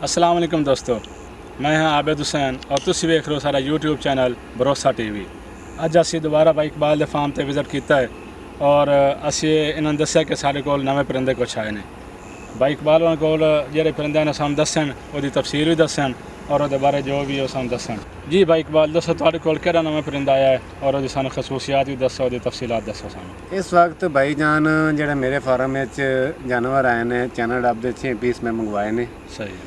अस्सलाम वालेकुम दोस्तों, मैं हाँ आबिद हुसैन और तुसी वेख रहे हो सारा यूट्यूब चैनल भरोसा TV। अज असी दोबारा भाई इकबाल दे फार्म ते विजिट किया है और असी इन्होंने दस्या कि साढ़े कोल नवे परिंदे कुछ आए ने। भाई इकबाल होने कोल जेह्ड़े परिंदे ने सानूं दस्सन ओहदी तफसीर भी दस्सन और ਉਹਦੇ बारे जो भी ਉਹ ਸਾਨੂੰ ਦੱਸਣ। जी भाई इकबाल दसो ਤੁਹਾਡੇ ਕੋਲ ਕਿਹੜਾ ਨਵਾਂ परिंदा आया है और ਉਹਦੀ ਸਾਨੂੰ ਖਸੂਸੀਆਤ ਵੀ ਦੱਸੋ, ਉਹਦੀ ਤਫਸੀਲਾਤ ਦੱਸੋ ਸਾਨੂੰ। इस वक्त भाईजान ਜਿਹੜੇ ਮੇਰੇ ਫਾਰਮ ਵਿੱਚ ਜਾਨਵਰ ਆਏ ਨੇ ਚੈਨਲ ਡੱਬ ਦੇ 6 ਪੀਸ ਮੈਂ ਮੰਗਵਾਏ ਨੇ। सही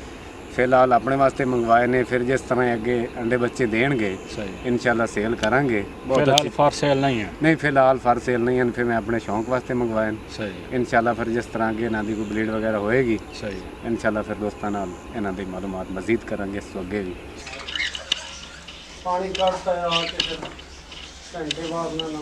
ਫਿਲਹਾਲ ਆਪਣੇ ਵਾਸਤੇ ਮੰਗਵਾਏ ਨੇ, ਫਿਰ ਜਿਸ ਤਰ੍ਹਾਂ ਅੱਗੇ ਅੰਡੇ ਬੱਚੇ ਦੇਣਗੇ सही ਇਨਸ਼ਾਅੱਲਾ ਸੇਲ ਕਰਾਂਗੇ। फिलहाल फॉर सेल नहीं है। ਨਹੀਂ ਫਿਲਹਾਲ ਫਰ ਸੇਲ ਨਹੀਂ ਹਨ, ਫਿਰ ਮੈਂ ਆਪਣੇ ਸ਼ੌਂਕ ਵਾਸਤੇ ਮੰਗਵਾਏ ਨੇ। सही ਇਨਸ਼ਾਅੱਲਾ ਫਿਰ ਜਿਸ ਤਰ੍ਹਾਂ ਅੱਗੇ ਇਹਨਾਂ ਦੀ ਕੋਈ ਬਲੀਡ ਵਗੈਰਾ ਹੋਏਗੀ सही ਇਨਸ਼ਾਅੱਲਾ ਫਿਰ ਦੋਸਤਾਂ ਨਾਲ ਇਹਨਾਂ ਦੀ ਮਾਲੂਮਾਤ ਮਜ਼ੀਦ ਕਰਾਂਗੇ ਇਸ ਤੋਂ ਅੱਗੇ ਵੀ। ਪਾਣੀ ਕੱਢਤਾ ਆ ਕੇ ਫਿਰ ਘੰਟੇ ਬਾਅਦ ਨਾ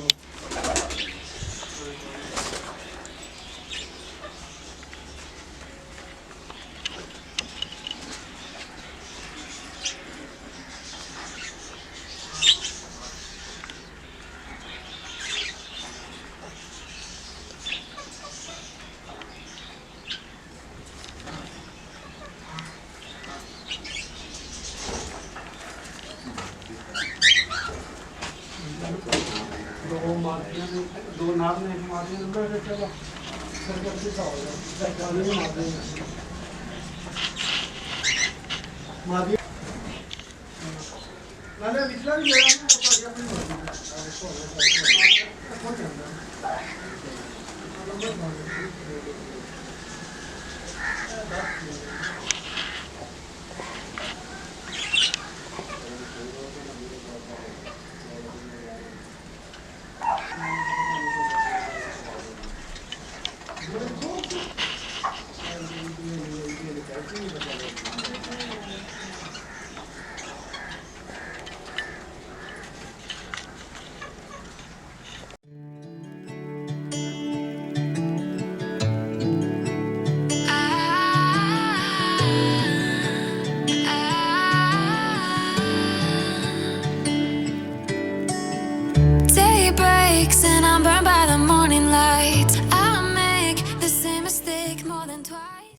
दो नाम ने मारने नंबर चलो सरकार से का होगा सरकार ने मारने मारने मैंने पिछला भी गया ना तो अपनी And I'm burned by